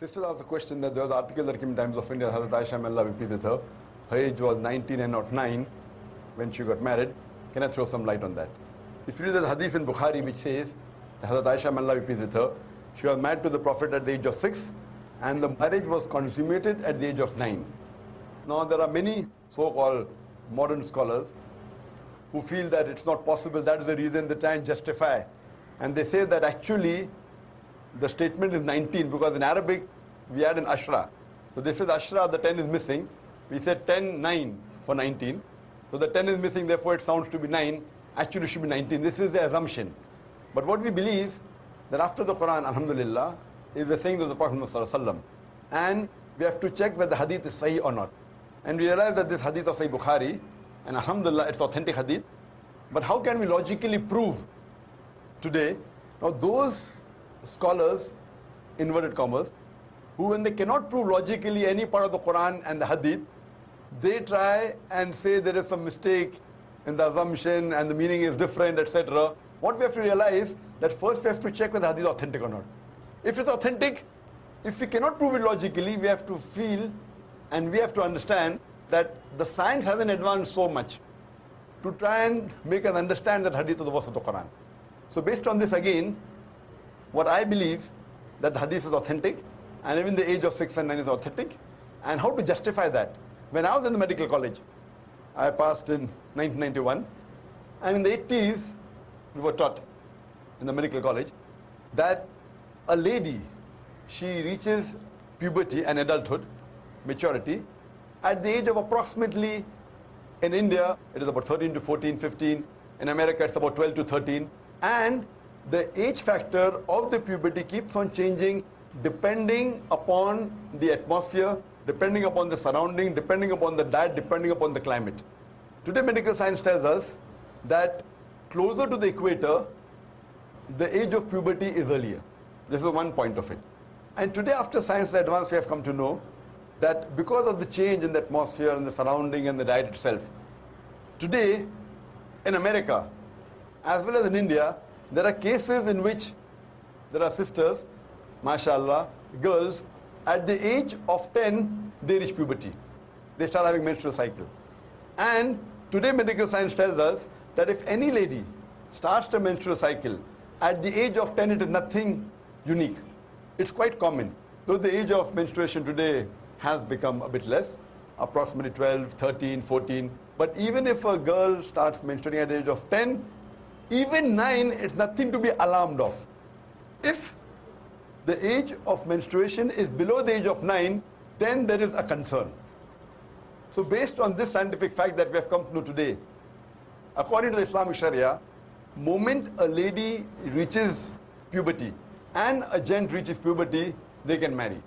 Sister asked a question that there was an article that came in Times of India, Hazrat Aisha, may Allah be pleased with her. Her age was 19 and not 9 when she got married. Can I throw some light on that? If you read the hadith in Bukhari which says that Hazrat Aisha, may Allah be pleased with her, she was married to the Prophet at the age of 6 and the marriage was consummated at the age of 9. Now there are many so-called modern scholars who feel that it's not possible, that is the reason they try and justify. And they say that actually the statement is 19 because in Arabic we add an ashra. So this is ashra, the 10 is missing. We said 10, 9 for 19. So the 10 is missing, therefore it sounds to be 9. Actually it should be 19. This is the assumption. But what we believe, that after the Quran, alhamdulillah, is the saying of the Prophet ﷺ. And we have to check whether the hadith is sahih or not. And we realize that this hadith of Sahih Bukhari, and alhamdulillah, it's authentic hadith. But how can we logically prove today? Now those scholars, inverted commas, who when they cannot prove logically any part of the Quran and the hadith, they try and say there is some mistake in the assumption and the meaning is different, etc. What we have to realize, that first we have to check whether the hadith is authentic or not. If it's authentic, if we cannot prove it logically, we have to feel and we have to understand that the science hasn't advanced so much to try and make us understand that hadith is the verse of the Quran. So based on this again, what I believe, that the hadith is authentic, and even the age of 6 and 9 is authentic, and how to justify that. When I was in the medical college, I passed in 1991, and in the 80s, we were taught in the medical college that a lady, she reaches puberty and adulthood, maturity, at the age of approximately, in India, it is about 13 to 14, 15, in America it's about 12 to 13, and the age factor of the puberty keeps on changing depending upon the atmosphere, depending upon the surrounding, depending upon the diet, depending upon the climate. Today medical science tells us that closer to the equator, the age of puberty is earlier. This is one point of it. And today after science advance, we have come to know that because of the change in the atmosphere and the surrounding and the diet itself, today in America, as well as in India, there are cases in which there are sisters, mashallah, girls, at the age of 10, they reach puberty. They start having menstrual cycle. And today medical science tells us that if any lady starts the menstrual cycle, at the age of 10, it is nothing unique. It's quite common. Though the age of menstruation today has become a bit less, approximately 12, 13, 14. But even if a girl starts menstruating at the age of 10, even 9, it's nothing to be alarmed of. If the age of menstruation is below the age of 9, then there is a concern. So based on this scientific fact that we have come to know today, according to the Islamic Sharia, moment a lady reaches puberty and a gent reaches puberty, they can marry.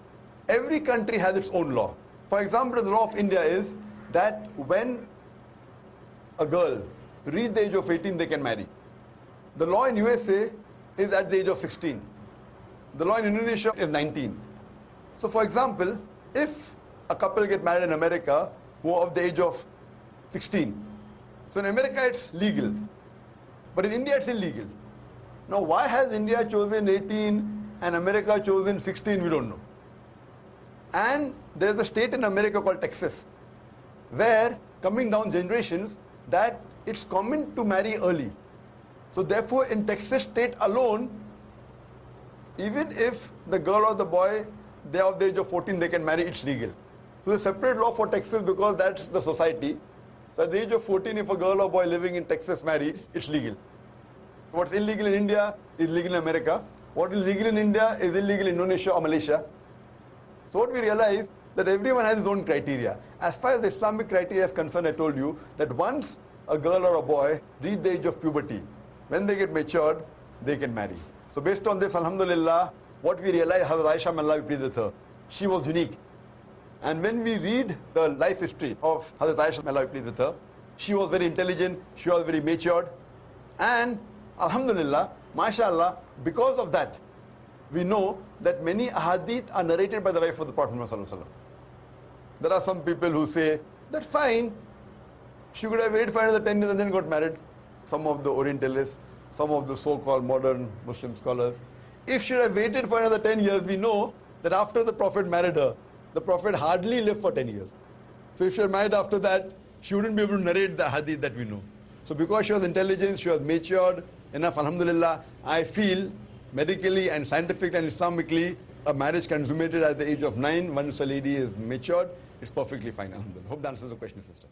Every country has its own law. For example, the law of India is that when a girl reaches the age of 18, they can marry. The law in USA is at the age of 16. The law in Indonesia is 19. So for example, if a couple get married in America who are of the age of 16, so in America it's legal, but in India it's illegal. Now why has India chosen 18 and America chosen 16, we don't know. And there is a state in America called Texas, where coming down generations, that it's common to marry early. So therefore in Texas state alone, even if the girl or the boy, they are of the age of 14, they can marry, it's legal. So there's a separate law for Texas because that's the society. So at the age of 14, if a girl or boy living in Texas marries, it's legal. What's illegal in India is legal in America. What is legal in India is illegal in Indonesia or Malaysia. So what we realize, that everyone has his own criteria. As far as the Islamic criteria is concerned, I told you that once a girl or a boy reach the age of puberty, when they get matured, they can marry. So based on this, alhamdulillah, what we realize, Hazrat Aisha, may Allah be pleased with her, she was unique. And when we read the life history of Hazrat Aisha, may Allah be pleased with her, she was very intelligent, she was very matured, and alhamdulillah, mashallah, because of that, we know that many ahadith are narrated by the wife of the Prophet ﷺ. There are some people who say that fine, she could have waited for another 10 years and then got married. Some of the Orientalists, some of the so-called modern Muslim scholars. If she had waited for another 10 years, we know that after the Prophet married her, the Prophet hardly lived for 10 years. So if she was married after that, she wouldn't be able to narrate the hadith that we know. So because she was intelligent, she was matured enough, alhamdulillah, I feel medically and scientifically and Islamically, a marriage consummated at the age of 9, once a lady is matured, it's perfectly fine, alhamdulillah. Hope that answers the question, sister.